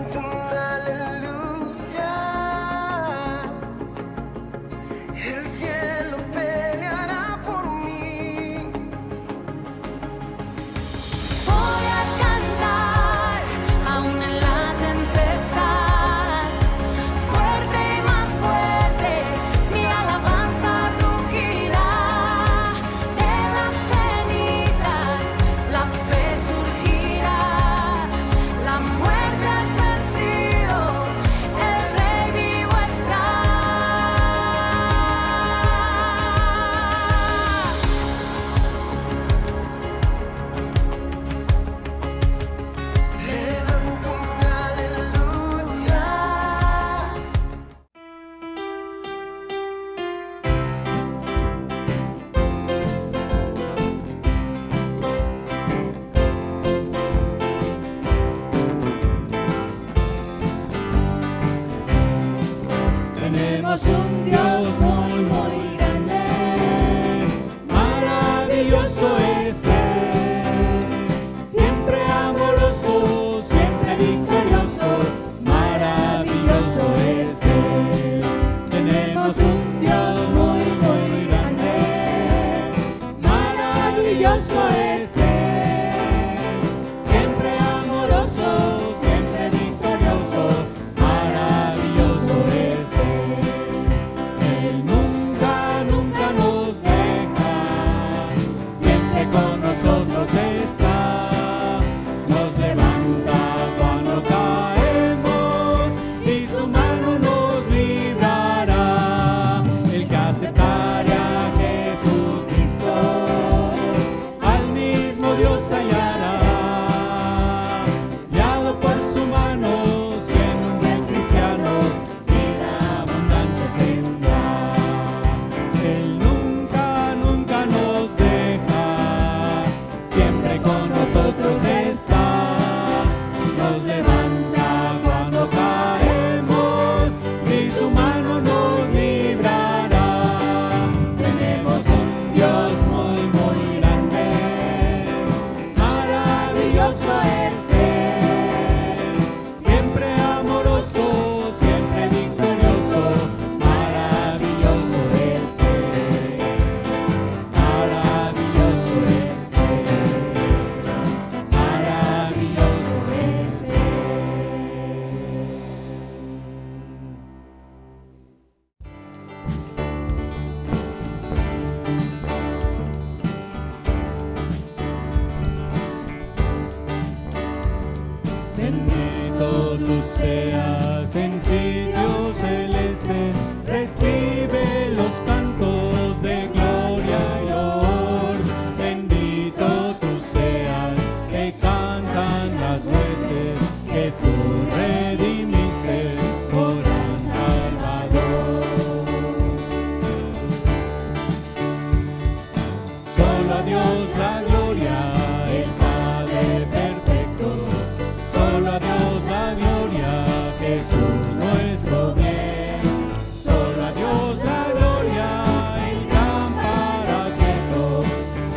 levanto un aleluya. El cielo peleará por mí. Voy a cantar aún en la tempestad, fuerte y más fuerte, mi alabanza rugirá. De las cenizas la fe surgirá, la muerte has vencido, el Rey vivo está. Levanto un aleluya. Tenemos un Dios muy, muy grande, maravilloso es Él, siempre amoroso, siempre victorioso, maravilloso es Él. Tenemos un Dios muy, muy grande, maravilloso es Él, siempre amoroso, siempre victorioso, maravilloso es Él. Él nunca, nunca nos deja, siempre con nosotros está. Nos levanta cuando caemos y su mano nos librará. El que aceptare a Jesucristo, al mismo Dios hallará. Guiado por su mano, siendo un buen cristiano, vida abundante tendrá. Él nunca, nunca nos deja, siempre con nosotros está. Nos levanta cuando caemos y su mano nos librará. Tenemos un Dios muy, muy grande, maravilloso es Él, siempre amoroso, siempre victorioso, maravilloso es Él, maravilloso es Él, maravilloso es Él. Bendito tú seas en sitios celestes, recibe los cantos de gloria y honor. Bendito tú seas que cantan las huestes que tú redimiste por gran Salvador. Solo a Dios la gloria, el Padre perfecto. Solo a Dios la gloria, Jesús nuestro bien. Solo a Dios la gloria, el gran Paracleto.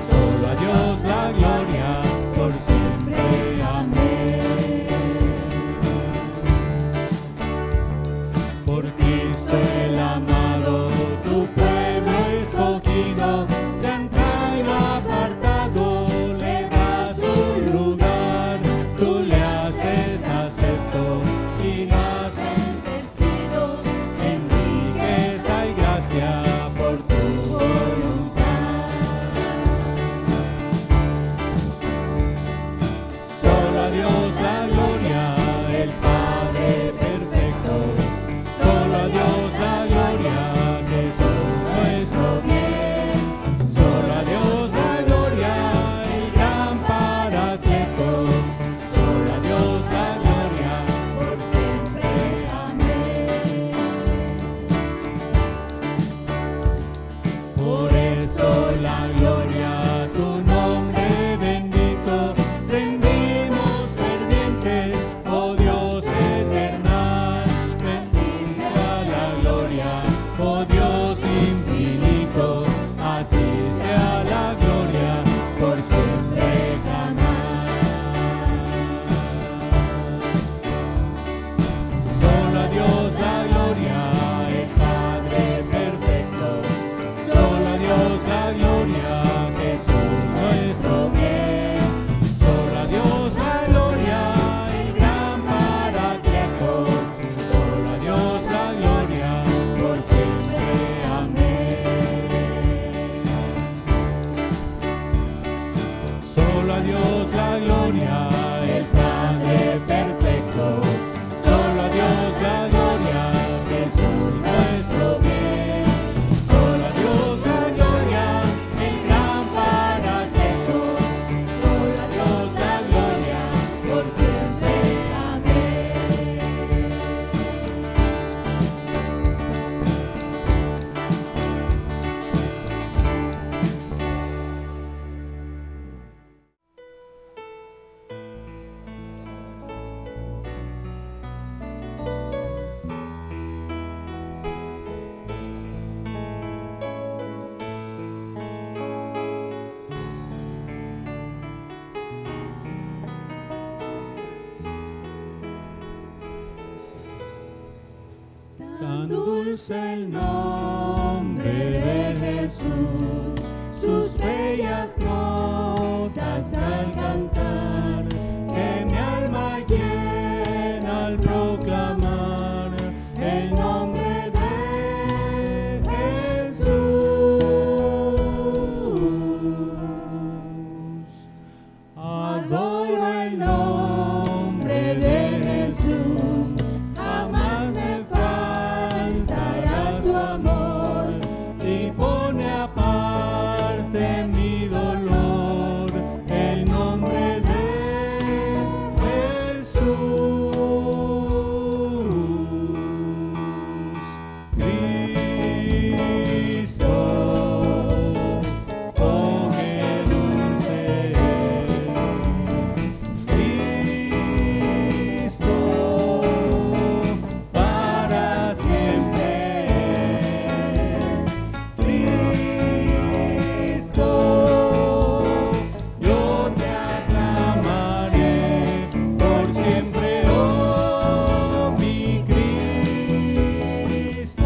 Solo a Dios la gloria, por siempre. Amén. Por Cristo el amado, tu pueblo escogido, de antaño apartado, le das un lugar. Tú le haces acepto y lo has envestido en riqueza y gracia por tu voluntad. Solo a Dios la gloria, el Padre perfecto. Solo a Dios la gloria, Jesús nuestro bien. Solo a Dios la gloria, el gran Paracleto. Solo a Dios la gloria, por siempre. Amén. Por eso la gloria a tu nombre bendito, rendimos ferviente Tan dulce el nombre de Jesús, sus bellas notas al cantar, que mi alma llena al proclamar el nombre de Jesús. Adoro el nombre de Jesús, jamás me faltará su amor y pone aparte mi dolor, el nombre de Jesús. Cristo, oh qué dulce es. Cristo, para siempre es. Cristo, yo te aclamaré por siempre, oh mi Cristo.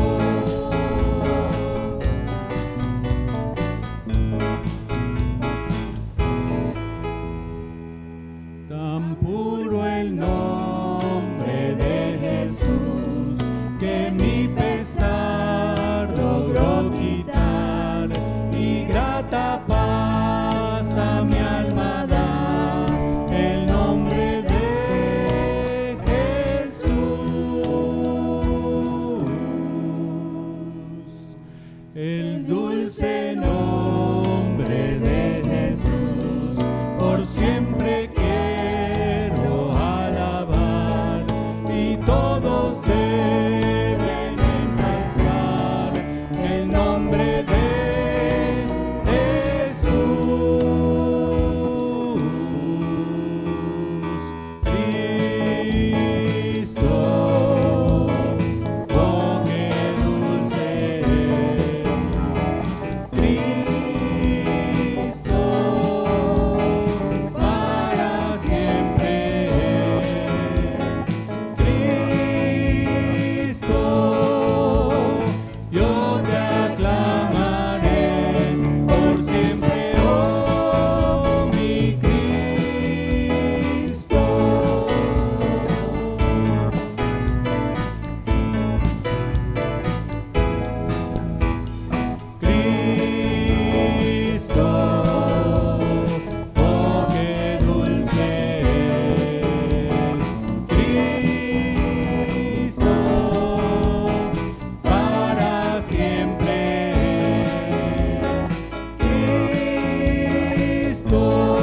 Tan puro el nombre de Jesús, que mi pesar logró quitar, y grata paz a mi alma da, el nombre de Jesús. El dulce nombre de Jesús, por siempre quiero alabar, y todos deben ensalzar el nombre de Jesús. Cristo, oh qué dulce es. Cristo, para siempre es. Cristo, yo te aclamaré por siempre, oh mi Cristo. Cristo, oh qué dulce es. Cristo, para siempre es. Cristo,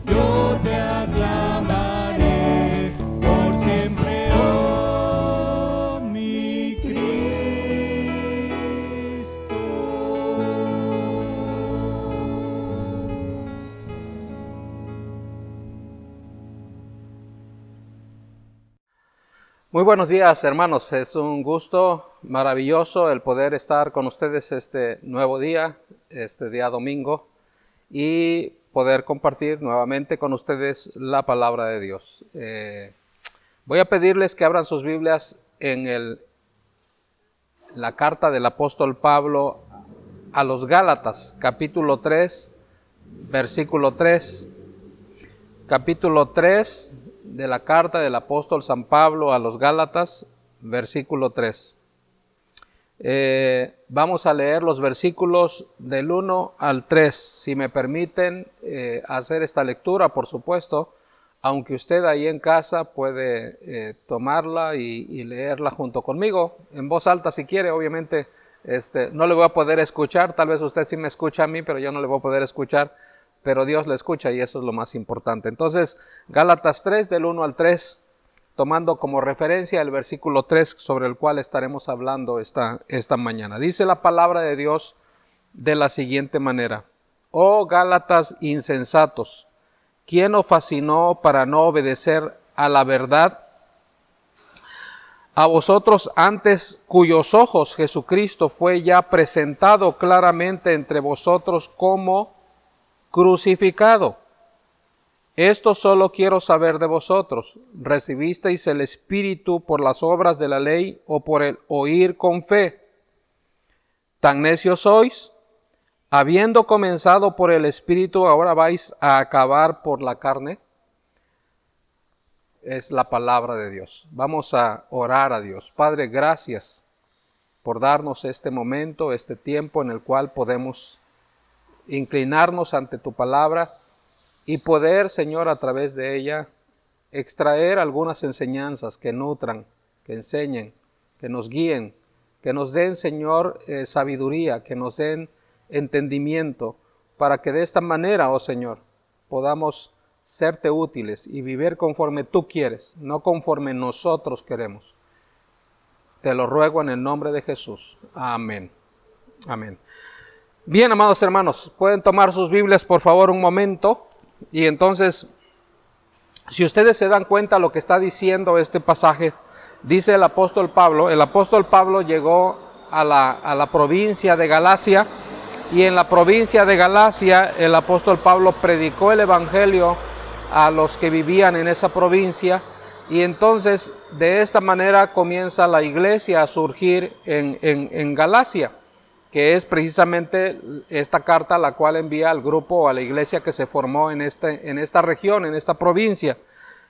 yo te aclamaré por siempre, oh mi Cristo. Muy buenos días, hermanos. Es un gusto maravilloso el poder estar con ustedes este nuevo día, este día domingo, y poder compartir nuevamente con ustedes la palabra de Dios. Voy a pedirles que abran sus Biblias en la carta del apóstol Pablo a los Gálatas, capítulo 3, versículo 3. Capítulo 3 de la carta del apóstol San Pablo a los Gálatas, versículo 3. Vamos a leer los versículos del 1 al 3. Si me permiten hacer esta lectura, por supuesto, aunque usted ahí en casa puede tomarla y leerla junto conmigo, en voz alta si quiere. Obviamente no le voy a poder escuchar, tal vez usted sí me escucha a mí, pero yo no le voy a poder escuchar, pero Dios le escucha y eso es lo más importante. Entonces, Gálatas 3 del 1 al 3, tomando como referencia el versículo 3 sobre el cual estaremos hablando esta mañana. Dice la palabra de Dios de la siguiente manera: Oh Gálatas insensatos, ¿quién os fascinó para no obedecer a la verdad? A vosotros antes, cuyos ojos Jesucristo fue ya presentado claramente entre vosotros como crucificado. Esto solo quiero saber de vosotros. ¿Recibisteis el Espíritu por las obras de la ley o por el oír con fe? ¿Tan necios sois? Habiendo comenzado por el Espíritu, ¿ahora vais a acabar por la carne? Es la palabra de Dios. Vamos a orar a Dios. Padre, gracias por darnos este momento, este tiempo en el cual podemos inclinarnos ante tu palabra y poder, Señor, a través de ella, extraer algunas enseñanzas que nutran, que enseñen, que nos guíen, que nos den, Señor, sabiduría, que nos den entendimiento, para que de esta manera, oh Señor, podamos serte útiles y vivir conforme tú quieres, no conforme nosotros queremos. Te lo ruego en el nombre de Jesús. Amén. Amén. Bien, amados hermanos, pueden tomar sus Biblias por favor un momento. Y entonces, si ustedes se dan cuenta lo que está diciendo este pasaje, dice el apóstol Pablo llegó a la provincia de Galacia, y en la provincia de Galacia el apóstol Pablo predicó el evangelio a los que vivían en esa provincia, y entonces de esta manera comienza la iglesia a surgir en Galacia, que es precisamente esta carta la cual envía al grupo o a la iglesia que se formó en esta región, en esta provincia,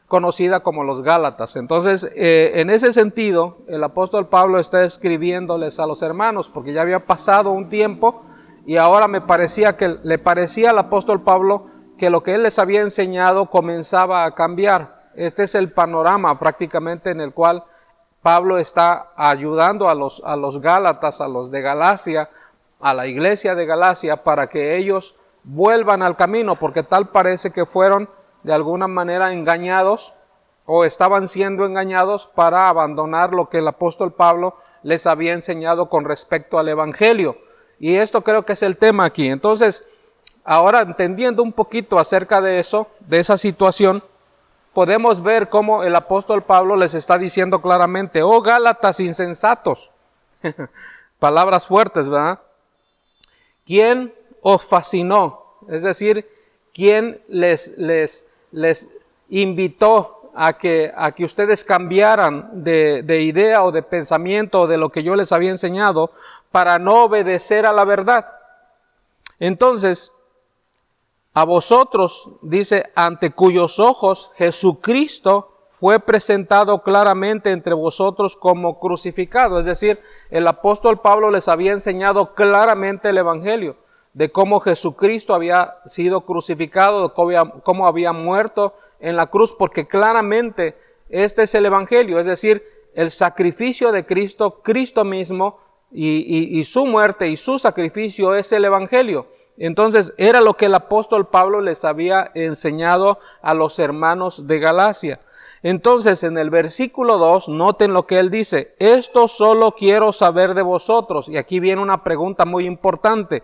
conocida como los Gálatas. Entonces, en ese sentido, el apóstol Pablo está escribiéndoles a los hermanos, porque ya había pasado un tiempo, y ahora le parecía al apóstol Pablo que lo que él les había enseñado comenzaba a cambiar. Este es el panorama prácticamente en el cual Pablo está ayudando a los Gálatas, a los de Galacia, a la iglesia de Galacia, para que ellos vuelvan al camino, porque tal parece que fueron de alguna manera engañados o estaban siendo engañados para abandonar lo que el apóstol Pablo les había enseñado con respecto al evangelio. Y esto creo que es el tema aquí. Entonces, ahora entendiendo un poquito acerca de eso, de esa situación, podemos ver cómo el apóstol Pablo les está diciendo claramente: oh Gálatas insensatos, palabras fuertes, ¿verdad? ¿Quién os fascinó? Es decir, ¿quién les invitó a que ustedes cambiaran de idea o de pensamiento de lo que yo les había enseñado para no obedecer a la verdad? Entonces, a vosotros, dice, ante cuyos ojos Jesucristo fue presentado claramente entre vosotros como crucificado. Es decir, el apóstol Pablo les había enseñado claramente el evangelio de cómo Jesucristo había sido crucificado, de cómo había muerto en la cruz, porque claramente este es el evangelio, es decir, el sacrificio de Cristo, Cristo mismo, y su muerte y su sacrificio es el evangelio. Entonces era lo que el apóstol Pablo les había enseñado a los hermanos de Galacia. Entonces en el versículo 2, noten lo que él dice: esto solo quiero saber de vosotros. Y aquí viene una pregunta muy importante: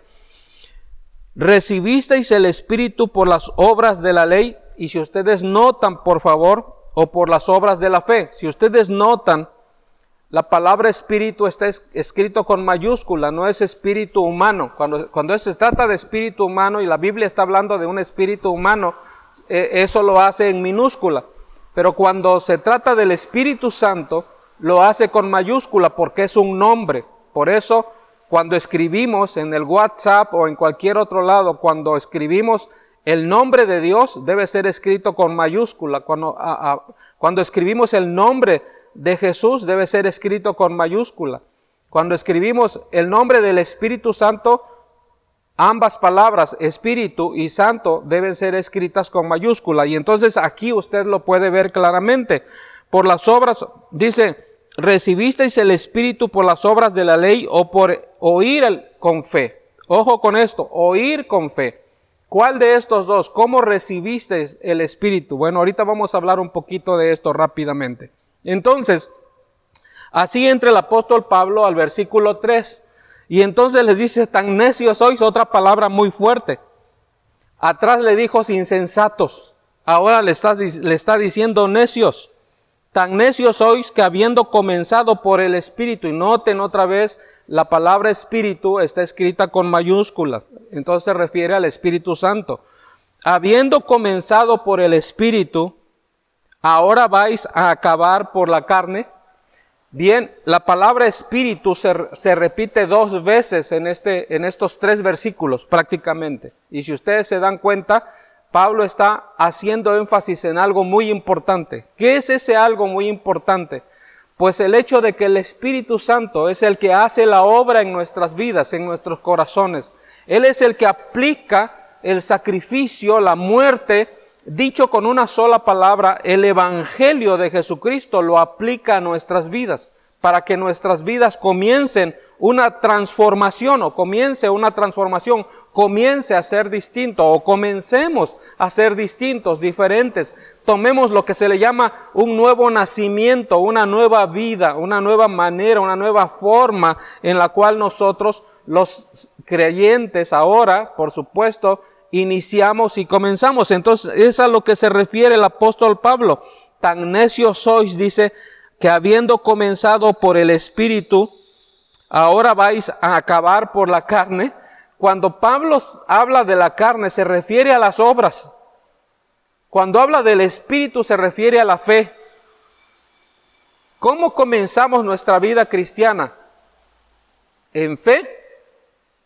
¿recibisteis el Espíritu por las obras de la ley? Y si ustedes notan, por favor, o por las obras de la fe. Si ustedes notan, la palabra espíritu está escrito con mayúscula, no es espíritu humano. Cuando se trata de espíritu humano y la Biblia está hablando de un espíritu humano, eso lo hace en minúscula. Pero cuando se trata del Espíritu Santo, lo hace con mayúscula porque es un nombre. Por eso, cuando escribimos en el WhatsApp o en cualquier otro lado, cuando escribimos el nombre de Dios, debe ser escrito con mayúscula. Cuando escribimos el nombre de Jesús, debe ser escrito con mayúscula. Cuando escribimos el nombre del Espíritu Santo, ambas palabras, Espíritu y Santo, deben ser escritas con mayúscula. Y entonces aquí usted lo puede ver claramente. Por las obras, dice, ¿recibisteis el Espíritu por las obras de la ley o por oír con fe? Ojo con esto, oír con fe. ¿Cuál de estos dos? ¿Cómo recibisteis el Espíritu? Bueno, ahorita vamos a hablar un poquito de esto rápidamente. Entonces, así entra el apóstol Pablo al versículo 3. Y entonces les dice: tan necios sois, otra palabra muy fuerte. Atrás le dijo insensatos. Ahora le está diciendo necios. Tan necios sois que habiendo comenzado por el Espíritu. Y noten otra vez, la palabra Espíritu está escrita con mayúsculas. Entonces se refiere al Espíritu Santo. habiendo comenzado por el Espíritu, ahora vais a acabar por la carne. Bien, la palabra espíritu se repite 2 veces en estos 3 versículos prácticamente. Y si ustedes se dan cuenta, Pablo está haciendo énfasis en algo muy importante. ¿Qué es ese algo muy importante? Pues el hecho de que el Espíritu Santo es el que hace la obra en nuestras vidas, en nuestros corazones. Él es el que aplica el sacrificio, la muerte, dicho con una sola palabra, el Evangelio de Jesucristo lo aplica a nuestras vidas, para que nuestras vidas comiencen una transformación, comience a ser distinto, o comencemos a ser distintos, diferentes. Tomemos lo que se le llama un nuevo nacimiento, una nueva vida, una nueva manera, una nueva forma en la cual nosotros, los creyentes ahora, por supuesto, iniciamos y comenzamos. Entonces es a lo que se refiere el apóstol Pablo. Tan necios sois, dice, que habiendo comenzado por el Espíritu, ahora vais a acabar por la carne. Cuando Pablo habla de la carne, se refiere a las obras. Cuando habla del Espíritu, se refiere a la fe. ¿Cómo comenzamos nuestra vida cristiana? ¿En fe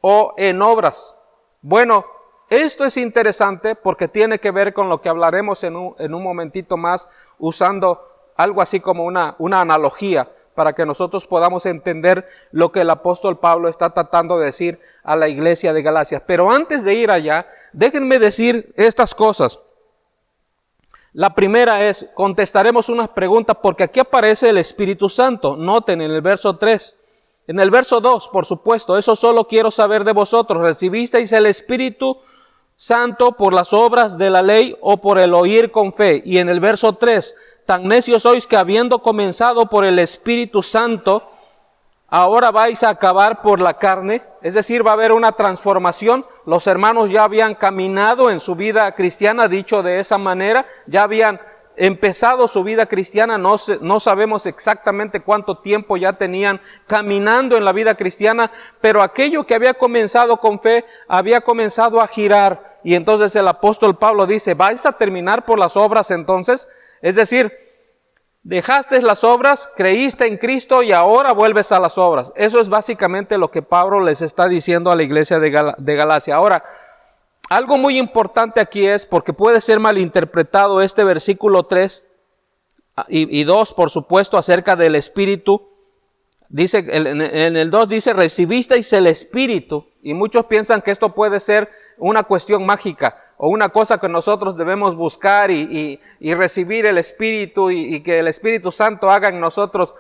o en obras? Bueno, esto es interesante porque tiene que ver con lo que hablaremos en un momentito más, usando algo así como una analogía, para que nosotros podamos entender lo que el apóstol Pablo está tratando de decir a la iglesia de Galacia. Pero antes de ir allá, déjenme decir estas cosas. La primera es, contestaremos unas preguntas porque aquí aparece el Espíritu Santo. Noten en el verso 3. En el verso 2, por supuesto, eso solo quiero saber de vosotros. ¿Recibisteis el Espíritu Santo por las obras de la ley o por el oír con fe? Y en el verso 3, tan necios sois que habiendo comenzado por el Espíritu Santo, ahora vais a acabar por la carne. Es decir, va a haber una transformación. Los hermanos ya habían caminado en su vida cristiana, dicho de esa manera, ya habían empezado su vida cristiana, no sabemos exactamente cuánto tiempo ya tenían caminando en la vida cristiana, pero aquello que había comenzado con fe, había comenzado a girar. Y entonces el apóstol Pablo dice, ¿vais a terminar por las obras entonces? Es decir, dejaste las obras, creíste en Cristo y ahora vuelves a las obras. Eso es básicamente lo que Pablo les está diciendo a la iglesia de Galacia. Ahora, algo muy importante aquí es, porque puede ser malinterpretado este versículo 3 y 2, por supuesto, acerca del Espíritu. Dice, en el 2 dice, recibisteis el Espíritu, y muchos piensan que esto puede ser una cuestión mágica, o una cosa que nosotros debemos buscar y recibir el Espíritu y que el Espíritu Santo haga en nosotros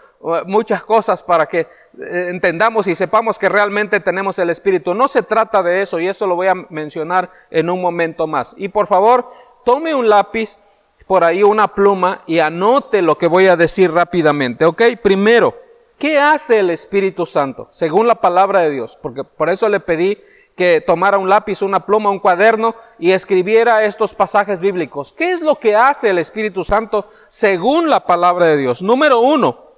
muchas cosas para que entendamos y sepamos que realmente tenemos el Espíritu. No se trata de eso, y eso lo voy a mencionar en un momento más. Y por favor, tome un lápiz, por ahí una pluma, y anote lo que voy a decir rápidamente, ¿ok? Primero, ¿qué hace el Espíritu Santo? Según la palabra de Dios, porque por eso le pedí que tomara un lápiz, una pluma, un cuaderno y escribiera estos pasajes bíblicos. ¿Qué es lo que hace el Espíritu Santo según la palabra de Dios? Número 1,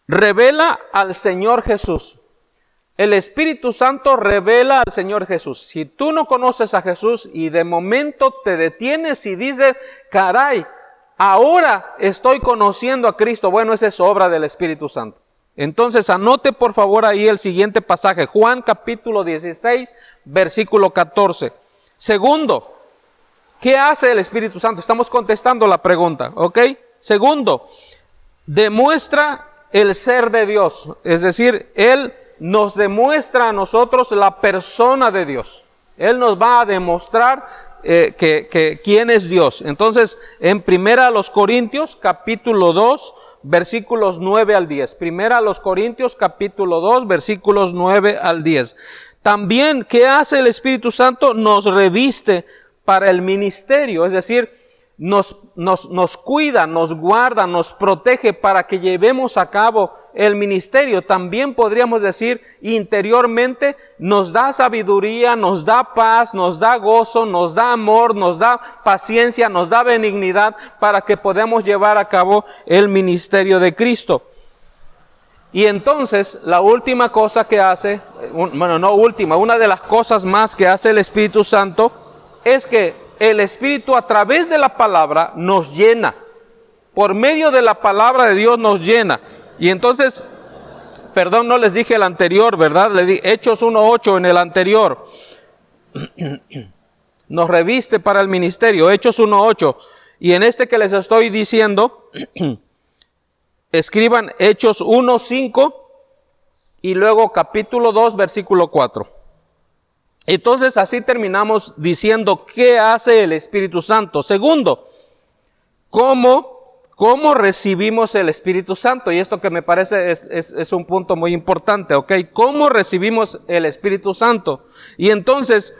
revela al Señor Jesús. El Espíritu Santo revela al Señor Jesús. Si tú no conoces a Jesús y de momento te detienes y dices, caray, ahora estoy conociendo a Cristo, bueno, esa es obra del Espíritu Santo. Entonces anote por favor ahí el siguiente pasaje, Juan capítulo 16, versículo 14. Segundo, ¿qué hace el Espíritu Santo? Estamos contestando la pregunta, ¿ok? Segundo, demuestra el ser de Dios, es decir, Él nos demuestra a nosotros la persona de Dios. Él nos va a demostrar quién es Dios. Entonces, en Primera a los Corintios capítulo 2, versículos 9 al 10. Primera a los Corintios capítulo 2, versículos 9 al 10. También, ¿qué hace el Espíritu Santo? Nos reviste para el ministerio, es decir, nos cuida, nos guarda, nos protege para que llevemos a cabo el ministerio. También podríamos decir interiormente nos da sabiduría, nos da paz, nos da gozo, nos da amor, nos da paciencia, nos da benignidad para que podamos llevar a cabo el ministerio de Cristo. Y entonces la última cosa que hace, una de las cosas más que hace el Espíritu Santo es que el Espíritu a través de la palabra nos llena. Por medio de la palabra de Dios nos llena. Y entonces, perdón, no les dije el anterior, ¿verdad? Le di Hechos 1:8 en el anterior. Nos reviste para el ministerio, Hechos 1:8. Y en este que les estoy diciendo, escriban Hechos 1:5 y luego capítulo 2, versículo 4. Entonces así terminamos diciendo qué hace el Espíritu Santo. Segundo, ¿cómo recibimos el Espíritu Santo? Y esto que me parece es un punto muy importante, ¿ok? ¿Cómo recibimos el Espíritu Santo? Y entonces,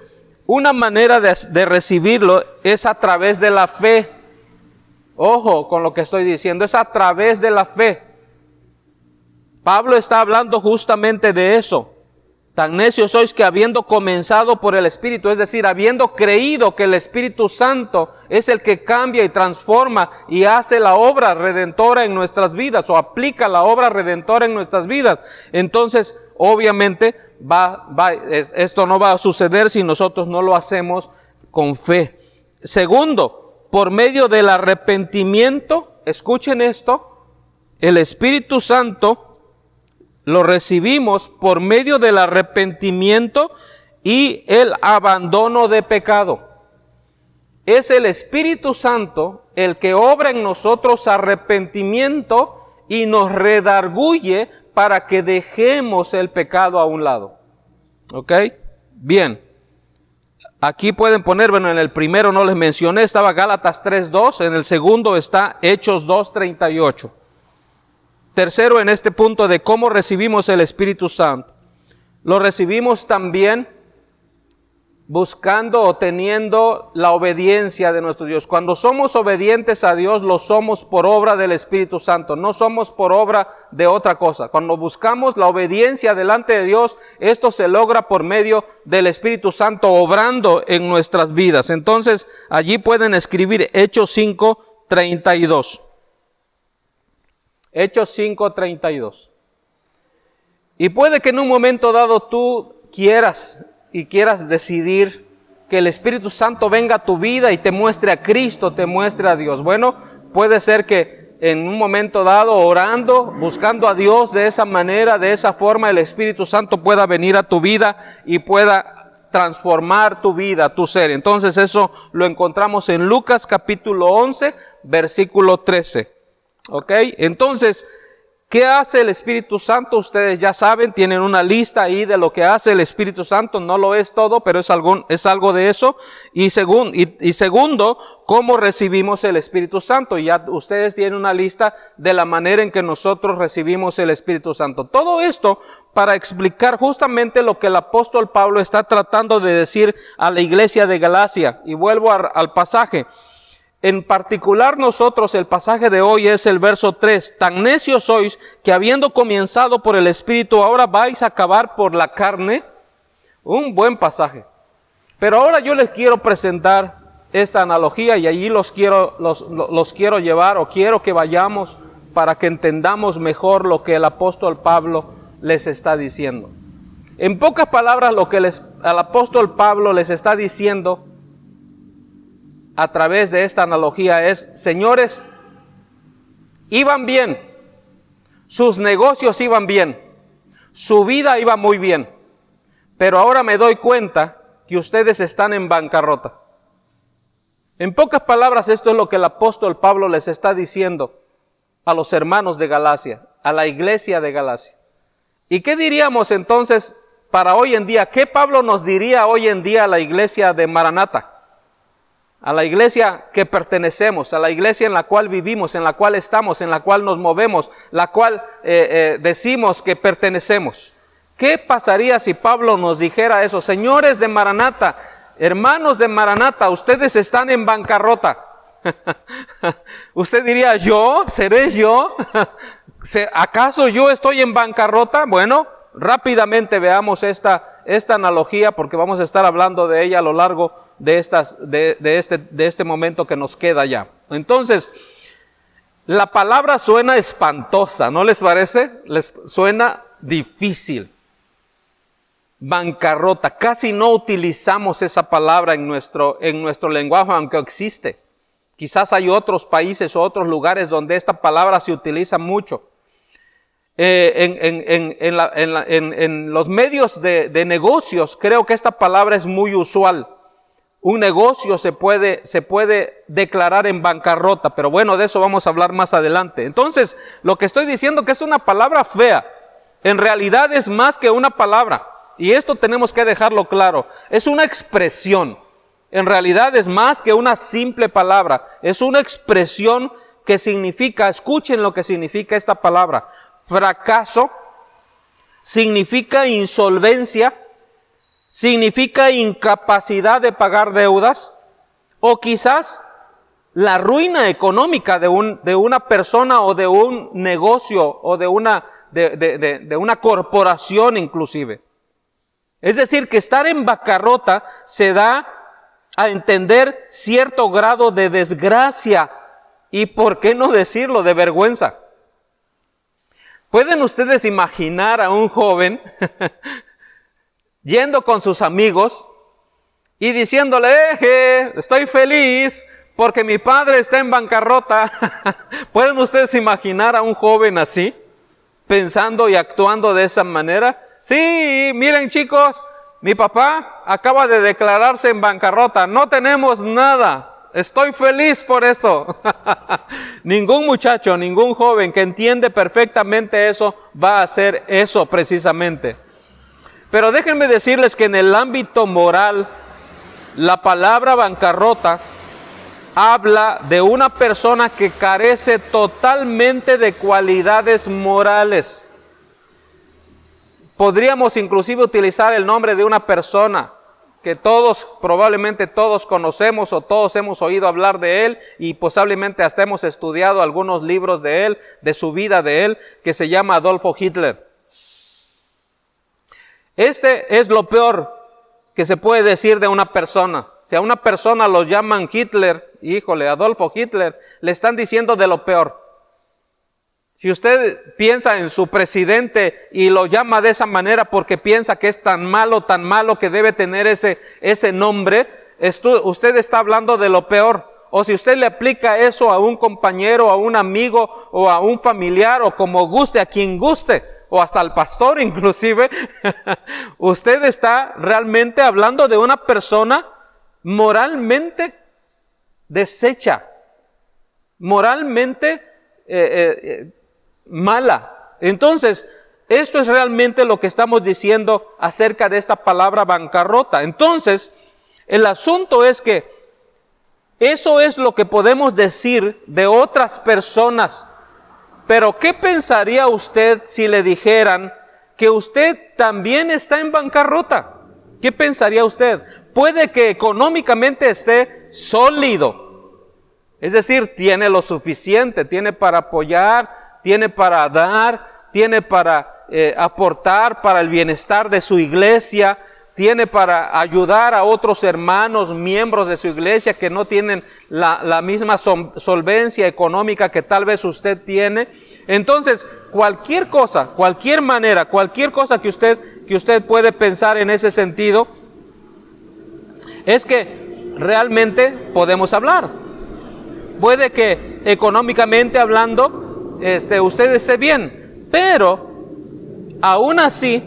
una manera de recibirlo es a través de la fe. Ojo con lo que estoy diciendo, es a través de la fe. Pablo está hablando justamente de eso. Tan necios sois que habiendo comenzado por el Espíritu, es decir, habiendo creído que el Espíritu Santo es el que cambia y transforma y hace la obra redentora en nuestras vidas o aplica la obra redentora en nuestras vidas, entonces obviamente esto no va a suceder si nosotros no lo hacemos con fe. Segundo, por medio del arrepentimiento, escuchen esto, el Espíritu Santo lo recibimos por medio del arrepentimiento y el abandono de pecado. Es el Espíritu Santo el que obra en nosotros arrepentimiento y nos redarguye para que dejemos el pecado a un lado. ¿Ok? Bien. Aquí pueden poner, bueno, en el primero no les mencioné, estaba Gálatas 3:2, en el segundo está Hechos 2:38. Tercero, en este punto de cómo recibimos el Espíritu Santo. Lo recibimos también buscando o teniendo la obediencia de nuestro Dios. Cuando somos obedientes a Dios, lo somos por obra del Espíritu Santo, no somos por obra de otra cosa. Cuando buscamos la obediencia delante de Dios, esto se logra por medio del Espíritu Santo obrando en nuestras vidas. Entonces, allí pueden escribir Hechos 5:32. Hechos 5:32. Y puede que en un momento dado tú quieras decidir que el Espíritu Santo venga a tu vida y te muestre a Cristo, te muestre a Dios. Bueno, puede ser que en un momento dado, orando, buscando a Dios de esa manera, de esa forma, el Espíritu Santo pueda venir a tu vida y pueda transformar tu vida, tu ser. Entonces eso lo encontramos en Lucas capítulo 11, versículo 13. ¿Ok? Entonces, ¿qué hace el Espíritu Santo? Ustedes ya saben, tienen una lista ahí de lo que hace el Espíritu Santo. No lo es todo, pero es algo de eso. Y segundo, ¿cómo recibimos el Espíritu Santo? Y ya ustedes tienen una lista de la manera en que nosotros recibimos el Espíritu Santo. Todo esto para explicar justamente lo que el apóstol Pablo está tratando de decir a la iglesia de Galacia. Y vuelvo al pasaje. En particular nosotros, el pasaje de hoy es el verso 3. Tan necios sois que habiendo comenzado por el Espíritu, ahora vais a acabar por la carne. Un buen pasaje. Pero ahora yo les quiero presentar esta analogía y allí los quiero llevar, o quiero que vayamos para que entendamos mejor lo que el apóstol Pablo les está diciendo. En pocas palabras, lo que el apóstol Pablo les está diciendo a través de esta analogía es: señores, iban bien, sus negocios iban bien, su vida iba muy bien, pero ahora me doy cuenta que ustedes están en bancarrota. En pocas palabras, esto es lo que el apóstol Pablo les está diciendo a los hermanos de Galacia, a la iglesia de Galacia. ¿Y qué diríamos entonces para hoy en día? ¿Qué Pablo nos diría hoy en día a la iglesia de Maranata? A la iglesia que pertenecemos, a la iglesia en la cual vivimos, en la cual estamos, en la cual nos movemos, la cual decimos que pertenecemos. ¿Qué pasaría si Pablo nos dijera eso? Señores de Maranata, hermanos de Maranata, ustedes están en bancarrota. Usted diría, ¿yo? ¿Seré yo? ¿Acaso yo estoy en bancarrota? Bueno, rápidamente veamos esta analogía, porque vamos a estar hablando de ella a lo largo de este momento que nos queda ya. Entonces, la palabra suena espantosa, ¿no les parece? Les suena difícil. bancarrota. Casi no utilizamos esa palabra en nuestro lenguaje, aunque existe. Quizás hay otros países o otros lugares donde esta palabra se utiliza mucho. En los medios de negocios, creo que esta palabra es muy usual. Un negocio se puede declarar en bancarrota, pero bueno, de eso vamos a hablar más adelante. Entonces, lo que estoy diciendo que es una palabra fea, en realidad es más que una palabra. Y esto tenemos que dejarlo claro. Es una expresión. En realidad es más que una simple palabra. Es una expresión que significa, escuchen lo que significa esta palabra. Fracaso, significa insolvencia, significa incapacidad de pagar deudas, o quizás la ruina económica de una persona o de un negocio o de una corporación inclusive. Es decir, que estar en bancarrota se da a entender cierto grado de desgracia y, ¿por qué no decirlo?, de vergüenza. ¿Pueden ustedes imaginar a un joven yendo con sus amigos y diciéndole, estoy feliz porque mi padre está en bancarrota? ¿Pueden ustedes imaginar a un joven así, pensando y actuando de esa manera? Sí, miren chicos, mi papá acaba de declararse en bancarrota, no tenemos nada. Estoy feliz por eso. Ningún muchacho, ningún joven que entiende perfectamente eso va a hacer eso precisamente. Pero déjenme decirles que en el ámbito moral, la palabra bancarrota habla de una persona que carece totalmente de cualidades morales. Podríamos inclusive utilizar el nombre de una persona que probablemente todos conocemos o todos hemos oído hablar de él y posiblemente hasta hemos estudiado algunos libros de él, de su vida de él, que se llama Adolfo Hitler. Este es lo peor que se puede decir de una persona. Si a una persona lo llaman Hitler, híjole, Adolfo Hitler, le están diciendo de lo peor. Si usted piensa en su presidente y lo llama de esa manera porque piensa que es tan malo que debe tener ese nombre, usted está hablando de lo peor. O si usted le aplica eso a un compañero, a un amigo o a un familiar o como guste, a quien guste, o hasta al pastor inclusive, usted está realmente hablando de una persona moralmente deshecha, moralmente mala. Entonces, esto es realmente lo que estamos diciendo acerca de esta palabra bancarrota. Entonces, el asunto es que eso es lo que podemos decir de otras personas. Pero, ¿qué pensaría usted si le dijeran que usted también está en bancarrota? ¿Qué pensaría usted? Puede que económicamente esté sólido. Es decir, tiene lo suficiente, tiene para apoyar, tiene para dar, tiene para aportar para el bienestar de su iglesia, tiene para ayudar a otros hermanos, miembros de su iglesia que no tienen la misma solvencia económica que tal vez usted tiene. Entonces, cualquier cosa, cualquier manera, cualquier cosa que usted puede pensar en ese sentido, es que realmente podemos hablar. Puede que económicamente hablando, usted esté bien, pero aún así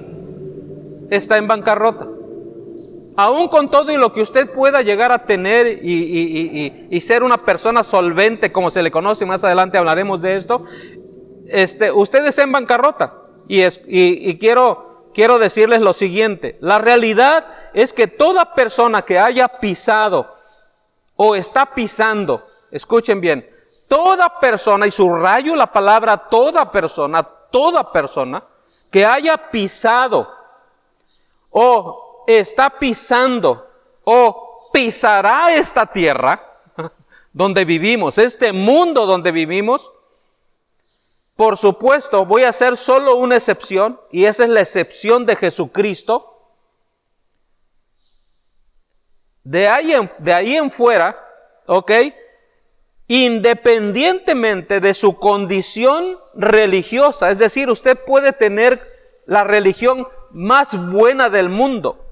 está en bancarrota. Aún con todo y lo que usted pueda llegar a tener y ser una persona solvente, como se le conoce, más adelante hablaremos de esto, usted está en bancarrota. Y quiero decirles lo siguiente: la realidad es que toda persona que haya pisado o está pisando, escuchen bien, toda persona, y subrayo la palabra toda persona que haya pisado o está pisando o pisará esta tierra donde vivimos, este mundo donde vivimos, por supuesto voy a hacer solo una excepción, y esa es la excepción de Jesucristo. De ahí en fuera, ¿ok?, independientemente de su condición religiosa, es decir, usted puede tener la religión más buena del mundo,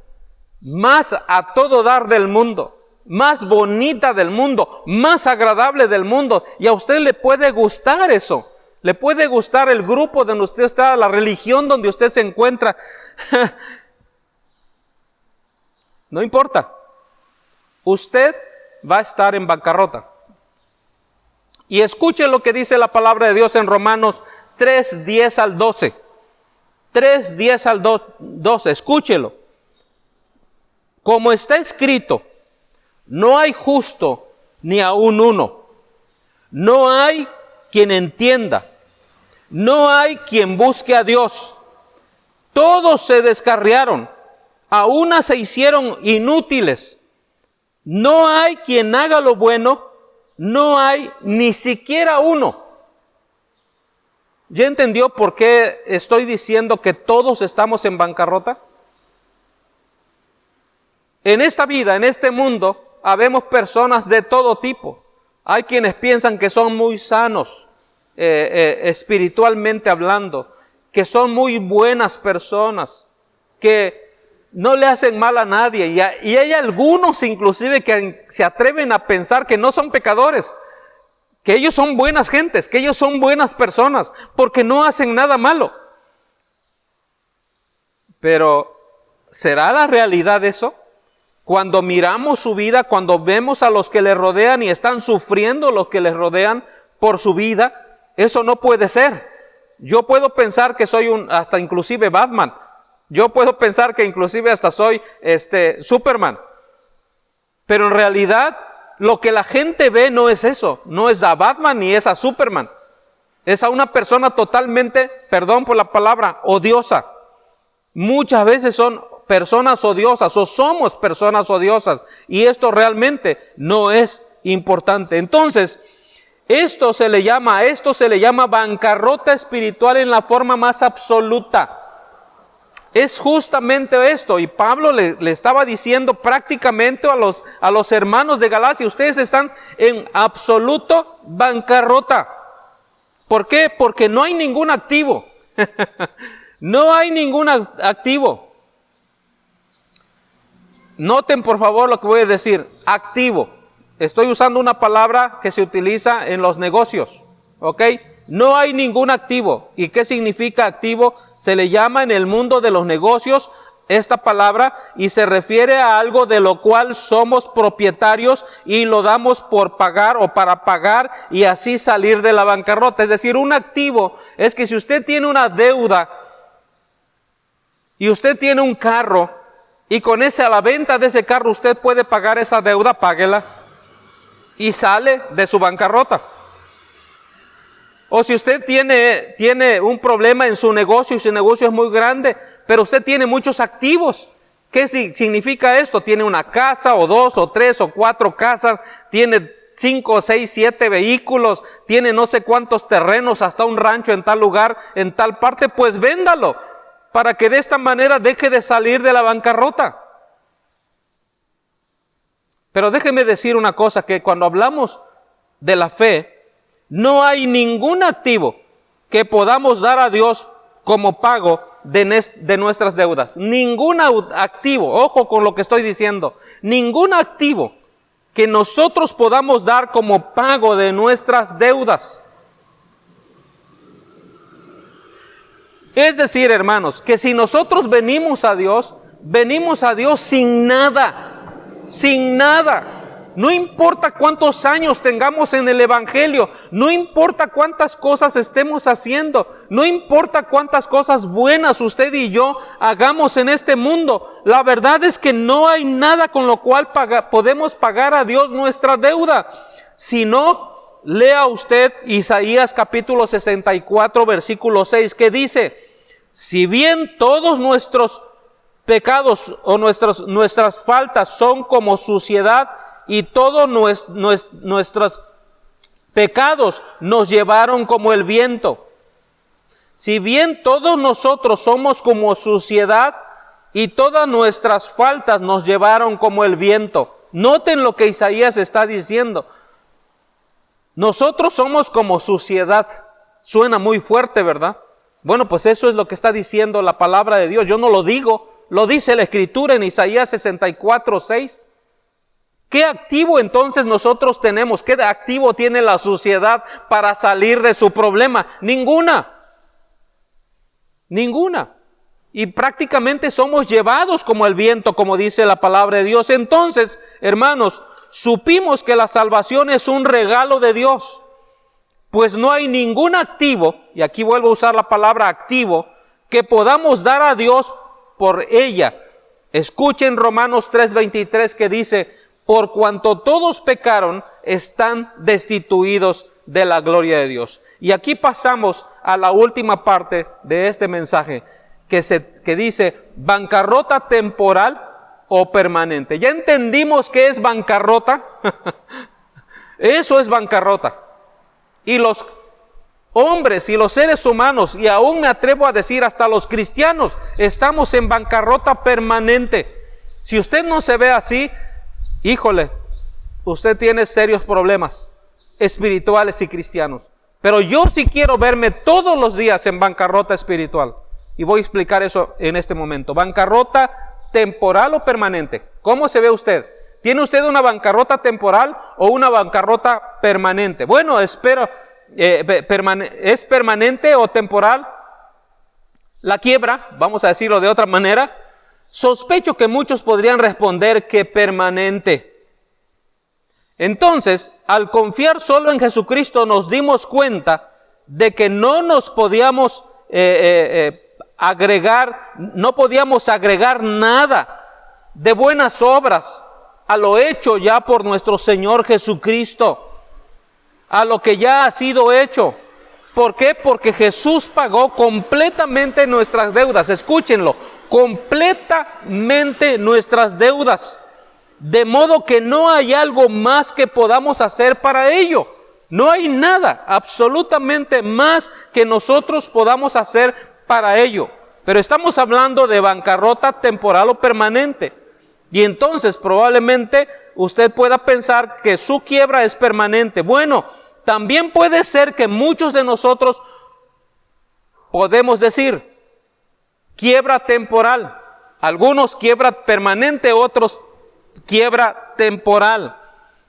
más a todo dar del mundo, más bonita del mundo, más agradable del mundo. Y a usted le puede gustar eso. Le puede gustar el grupo donde usted está, la religión donde usted se encuentra. No importa. Usted va a estar en bancarrota. Y escuche lo que dice la palabra de Dios en Romanos 3, 10 al 12. 3, 10 al 12. Escúchelo. Como está escrito, no hay justo ni aun uno. No hay quien entienda. No hay quien busque a Dios. Todos se descarriaron. A una se hicieron inútiles. No hay quien haga lo bueno. No hay ni siquiera uno. ¿Ya entendió por qué estoy diciendo que todos estamos en bancarrota? En esta vida, en este mundo, habemos personas de todo tipo. Hay quienes piensan que son muy sanos, espiritualmente hablando, que son muy buenas personas, que no le hacen mal a nadie. Y hay algunos inclusive que se atreven a pensar que no son pecadores, que ellos son buenas gentes, que ellos son buenas personas, porque no hacen nada malo. Pero, ¿será la realidad eso? Cuando miramos su vida, cuando vemos a los que le rodean y están sufriendo los que les rodean por su vida, eso no puede ser. Yo puedo pensar que soy hasta inclusive Batman. Yo puedo pensar que inclusive hasta soy Superman. Pero en realidad lo que la gente ve no es eso. No es a Batman ni es a Superman. Es a una persona totalmente, perdón por la palabra, odiosa. Muchas veces son personas odiosas o somos personas odiosas. Y esto realmente no es importante. Entonces, esto se le llama bancarrota espiritual en la forma más absoluta. Es justamente esto, y Pablo le estaba diciendo prácticamente a los hermanos de Galacia: ustedes están en absoluto bancarrota. ¿Por qué? Porque no hay ningún activo. No hay ningún activo. Noten por favor lo que voy a decir: activo. Estoy usando una palabra que se utiliza en los negocios, ¿ok? No hay ningún activo. ¿Y qué significa activo? Se le llama en el mundo de los negocios esta palabra y se refiere a algo de lo cual somos propietarios y lo damos por pagar o para pagar y así salir de la bancarrota. Es decir, un activo es que si usted tiene una deuda y usted tiene un carro y con a la venta de ese carro usted puede pagar esa deuda, páguela y sale de su bancarrota. O si usted tiene un problema en su negocio y su negocio es muy grande, pero usted tiene muchos activos. ¿Qué significa esto? Tiene una casa o 2 o 3 o 4 casas, tiene 5, 6, 7 vehículos, tiene no sé cuántos terrenos, hasta un rancho en tal lugar, en tal parte, pues véndalo para que de esta manera deje de salir de la bancarrota. Pero déjeme decir una cosa, que cuando hablamos de la fe, no hay ningún activo que podamos dar a Dios como pago de nuestras deudas. Ningún activo, ojo con lo que estoy diciendo, ningún activo que nosotros podamos dar como pago de nuestras deudas. Es decir, hermanos, que si nosotros venimos a Dios sin nada, sin nada. No importa cuántos años tengamos en el Evangelio, no importa cuántas cosas estemos haciendo, no importa cuántas cosas buenas usted y yo hagamos en este mundo. La verdad es que no hay nada con lo cual podemos pagar a Dios nuestra deuda. Si no, lea usted Isaías capítulo 64, versículo 6, que dice: si bien todos nuestros pecados o nuestras faltas son como suciedad, y todos nuestros pecados nos llevaron como el viento. Si bien todos nosotros somos como suciedad y todas nuestras faltas nos llevaron como el viento. Noten lo que Isaías está diciendo. Nosotros somos como suciedad. Suena muy fuerte, ¿verdad? Bueno, pues eso es lo que está diciendo la palabra de Dios. Yo no lo digo, lo dice la Escritura en Isaías 64:6. ¿Qué activo entonces nosotros tenemos? ¿Qué activo tiene la sociedad para salir de su problema? Ninguna. Y prácticamente somos llevados como el viento, como dice la palabra de Dios. Entonces, hermanos, supimos que la salvación es un regalo de Dios. Pues no hay ningún activo, y aquí vuelvo a usar la palabra activo, que podamos dar a Dios por ella. Escuchen Romanos 3:23 que dice: por cuanto todos pecaron, están destituidos de la gloria de Dios. Y aquí pasamos a la última parte de este mensaje, que dice bancarrota temporal o permanente. ¿Ya entendimos qué es bancarrota? Eso es bancarrota. Y los hombres y los seres humanos, y aún me atrevo a decir hasta los cristianos, estamos en bancarrota permanente. Si usted no se ve así, híjole, usted tiene serios problemas espirituales y cristianos. Pero yo sí quiero verme todos los días en bancarrota espiritual. Y voy a explicar eso en este momento. Bancarrota temporal o permanente. ¿Cómo se ve usted? ¿Tiene usted una bancarrota temporal o una bancarrota permanente? Bueno, espero, ¿es permanente o temporal? La quiebra, vamos a decirlo de otra manera. Sospecho que muchos podrían responder que permanente. Entonces, al confiar solo en Jesucristo, nos dimos cuenta de que no nos podíamos no podíamos agregar nada de buenas obras a lo hecho ya por nuestro Señor Jesucristo, a lo que ya ha sido hecho. ¿Por qué? Porque Jesús pagó completamente nuestras deudas. Escúchenlo, completamente nuestras deudas. De modo que no hay algo más que podamos hacer para ello. No hay nada, absolutamente más que nosotros podamos hacer para ello. Pero estamos hablando de bancarrota temporal o permanente. Y entonces probablemente usted pueda pensar que su quiebra es permanente. Bueno, también puede ser que muchos de nosotros podemos decir quiebra temporal. Algunos quiebra permanente, otros quiebra temporal.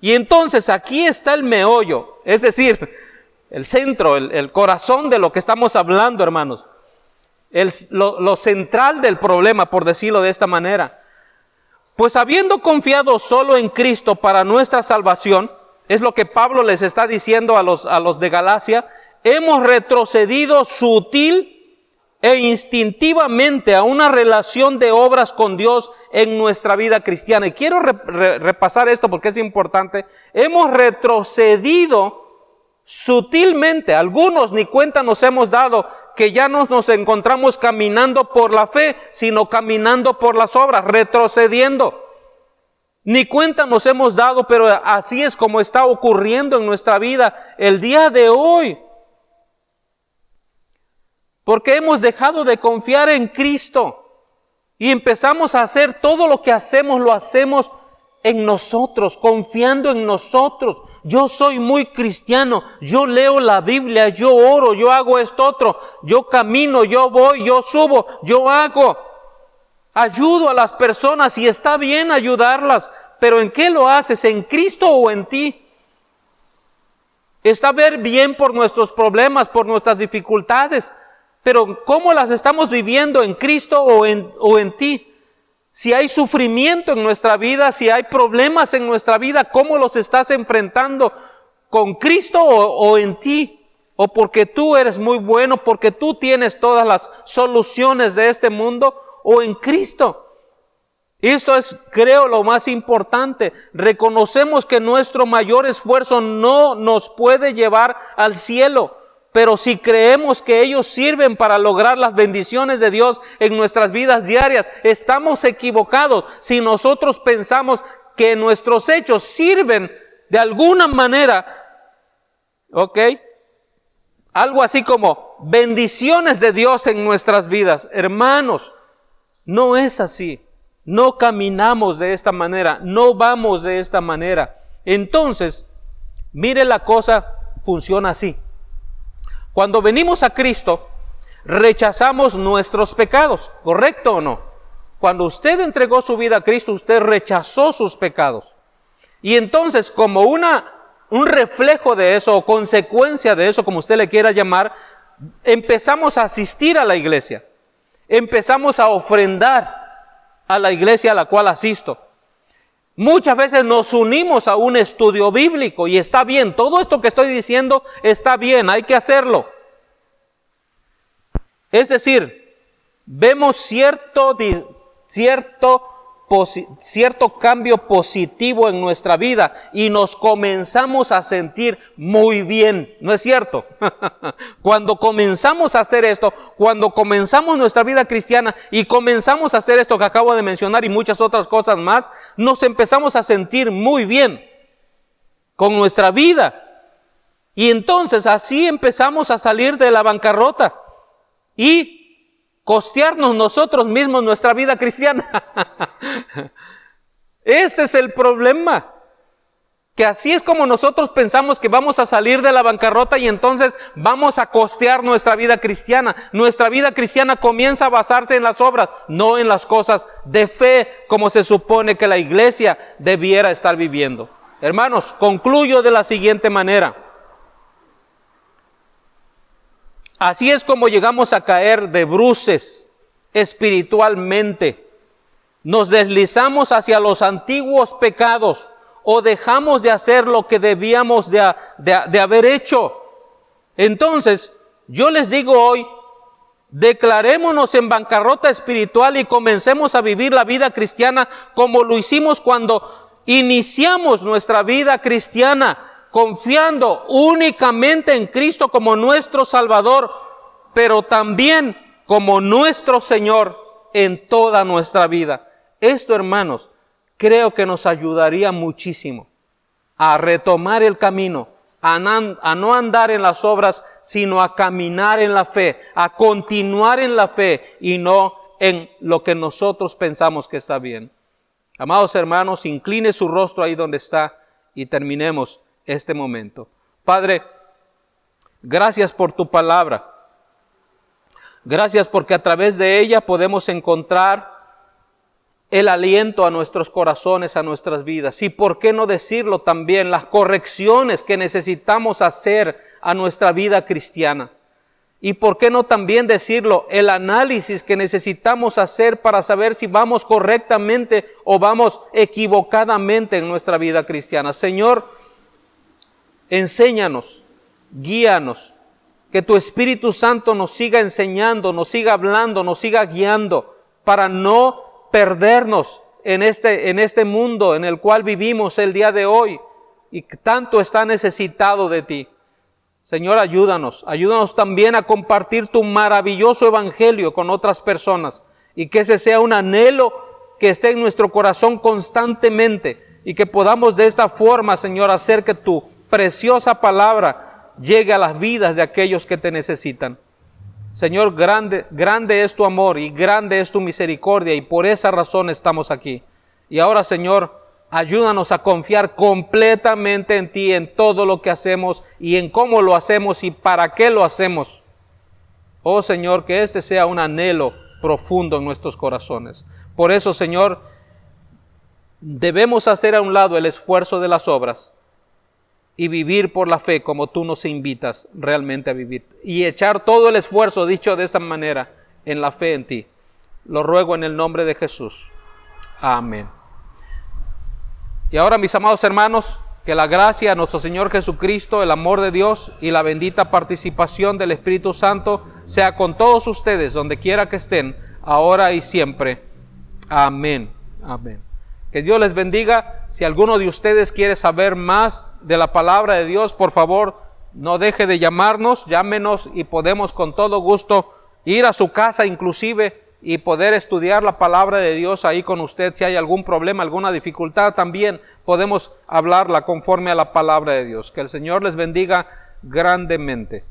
Y entonces aquí está el meollo, es decir, el centro, el corazón de lo que estamos hablando, hermanos. Lo central del problema, por decirlo de esta manera. Pues habiendo confiado solo en Cristo para nuestra salvación, es lo que Pablo les está diciendo a los de Galacia, hemos retrocedido sutil e instintivamente a una relación de obras con Dios en nuestra vida cristiana. Y quiero repasar esto porque es importante. Hemos retrocedido sutilmente. Algunos ni cuenta nos hemos dado que ya no nos encontramos caminando por la fe, sino caminando por las obras, retrocediendo. Ni cuenta nos hemos dado, pero así es como está ocurriendo en nuestra vida el día de hoy. Porque hemos dejado de confiar en Cristo y empezamos a hacer todo lo que hacemos, lo hacemos en nosotros, confiando en nosotros. Yo soy muy cristiano, yo leo la Biblia, yo oro, yo hago esto otro, yo camino, yo voy, yo subo, yo hago. Ayudo a las personas y está bien ayudarlas, pero ¿en qué lo haces? ¿En Cristo o en ti? Está bien por nuestros problemas, por nuestras dificultades, pero ¿cómo las estamos viviendo? ¿En Cristo o en ti? Si hay sufrimiento en nuestra vida, si hay problemas en nuestra vida, ¿cómo los estás enfrentando? ¿Con Cristo o en ti? ¿O porque tú eres muy bueno, porque tú tienes todas las soluciones de este mundo? ¿O en Cristo? Esto es, creo, lo más importante. Reconocemos que nuestro mayor esfuerzo no nos puede llevar al cielo. Pero si creemos que ellos sirven para lograr las bendiciones de Dios en nuestras vidas diarias, estamos equivocados si nosotros pensamos que nuestros hechos sirven de alguna manera, ¿ok? Algo así como bendiciones de Dios en nuestras vidas. Hermanos, no es así. No caminamos de esta manera, no vamos de esta manera. Entonces, mire, la cosa funciona así. Cuando venimos a Cristo, rechazamos nuestros pecados, ¿correcto o no? Cuando usted entregó su vida a Cristo, usted rechazó sus pecados. Y entonces, como un reflejo de eso, o consecuencia de eso, como usted le quiera llamar, empezamos a asistir a la iglesia. Empezamos a ofrendar a la iglesia a la cual asisto. Muchas veces nos unimos a un estudio bíblico y está bien, todo esto que estoy diciendo está bien, hay que hacerlo. Es decir, vemos cierto cambio positivo en nuestra vida y nos comenzamos a sentir muy bien, ¿no es cierto? Cuando comenzamos a hacer esto, cuando comenzamos nuestra vida cristiana y comenzamos a hacer esto que acabo de mencionar y muchas otras cosas más, nos empezamos a sentir muy bien con nuestra vida. Y entonces así empezamos a salir de la bancarrota y costearnos nosotros mismos nuestra vida cristiana. Ese es el problema, que así es como nosotros pensamos que vamos a salir de la bancarrota y entonces vamos a costear nuestra vida cristiana. Nuestra vida cristiana comienza a basarse en las obras, no en las cosas de fe como se supone que la iglesia debiera estar viviendo. Hermanos, concluyo de la siguiente manera. Así es como llegamos a caer de bruces espiritualmente. Nos deslizamos hacia los antiguos pecados o dejamos de hacer lo que debíamos de haber hecho. Entonces, yo les digo hoy, declarémonos en bancarrota espiritual y comencemos a vivir la vida cristiana como lo hicimos cuando iniciamos nuestra vida cristiana, confiando únicamente en Cristo como nuestro Salvador, pero también como nuestro Señor en toda nuestra vida. Esto, hermanos, creo que nos ayudaría muchísimo a retomar el camino, a no andar en las obras, sino a caminar en la fe, a continuar en la fe y no en lo que nosotros pensamos que está bien. Amados hermanos, incline su rostro ahí donde está y terminemos este momento. Padre, gracias por tu palabra. Gracias porque a través de ella podemos encontrar el aliento a nuestros corazones, a nuestras vidas. Y por qué no decirlo también, las correcciones que necesitamos hacer a nuestra vida cristiana. Y por qué no también decirlo, el análisis que necesitamos hacer para saber si vamos correctamente o vamos equivocadamente en nuestra vida cristiana. Señor, enséñanos, guíanos, que tu Espíritu Santo nos siga enseñando, nos siga hablando, nos siga guiando para no perdernos en este mundo en el cual vivimos el día de hoy y que tanto está necesitado de ti. Señor, ayúdanos también a compartir tu maravilloso evangelio con otras personas y que ese sea un anhelo que esté en nuestro corazón constantemente y que podamos de esta forma, Señor, hacer que tu preciosa palabra llegue a las vidas de aquellos que te necesitan. Señor, grande es tu amor y grande es tu misericordia y por esa razón estamos aquí. Y ahora, Señor, ayúdanos a confiar completamente en ti, en todo lo que hacemos y en cómo lo hacemos y para qué lo hacemos. Oh Señor, que este sea un anhelo profundo en nuestros corazones. Por eso, Señor, debemos hacer a un lado el esfuerzo de las obras y vivir por la fe como tú nos invitas realmente a vivir. Y echar todo el esfuerzo, dicho de esa manera, en la fe en ti. Lo ruego en el nombre de Jesús. Amén. Y ahora, mis amados hermanos, que la gracia de nuestro Señor Jesucristo, el amor de Dios y la bendita participación del Espíritu Santo sea con todos ustedes, donde quiera que estén, ahora y siempre. Amén. Amén. Que Dios les bendiga. Si alguno de ustedes quiere saber más de la palabra de Dios, por favor, no deje de llamarnos, llámenos y podemos con todo gusto ir a su casa inclusive y poder estudiar la palabra de Dios ahí con usted. Si hay algún problema, alguna dificultad, también podemos hablarla conforme a la palabra de Dios. Que el Señor les bendiga grandemente.